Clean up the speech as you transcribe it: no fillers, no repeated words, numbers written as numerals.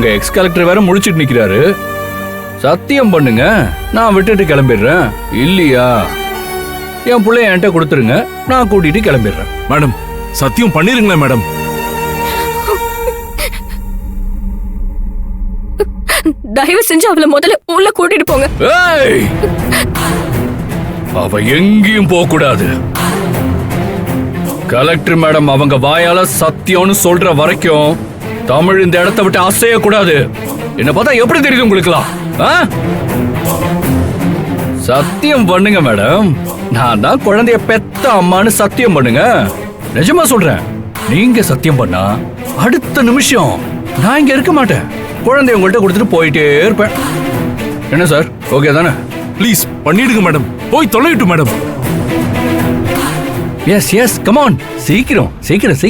உங்க X collector வேற முழிச்சிட்டு நிக்கிறாரு. சத்தியம் பண்ணுங்க, நான் விட்டுட்டு கிளம்பிடுறேன். இல்லையா என் பிள்ளைய என்கிட்ட கொடுத்துருங்க, நான் கூட்டிட்டு கிளம்பிடுறேன். மேடம் சத்தியம் பண்ணிருங்களேன் மேடம். தயவு செஞ்சு அவளை முதல்ல உள்ள கூட்டிட்டு போங்க. ஏய், அவ எங்கேயும் போக கூடாது. கலெக்டர் மேடம் அவங்க வாயால சத்தியம்னு சொல்ற வரைக்கும் தமிழ் இந்த இடத்தை விட்டு அசைய கூடாது. என்ன பார்த்தா எப்படி தெரியுது உங்களுக்குலாம்? சத்தியம் பண்ணுங்க மேடம். நான் தான் குழந்தைய பெத்த அம்மான்னு சத்தியம் பண்ணுங்க. நிஜமா சொல்றேன். நீங்க சத்தியம் பண்ணா அடுத்த நிமிஷம் நான் இங்க இருக்க மாட்டேன். குழந்தைய உங்கள்கிட்ட கொடுத்துட்டு போயிட்டே இருப்பேன். என்ன சார், ஓகே தானே? ப்ளீஸ் பண்ணிடுங்க மேடம். போய் தொலைவிட்டு madam. Yes yes, come on, சீக்கிரம் சீக்கிரம்.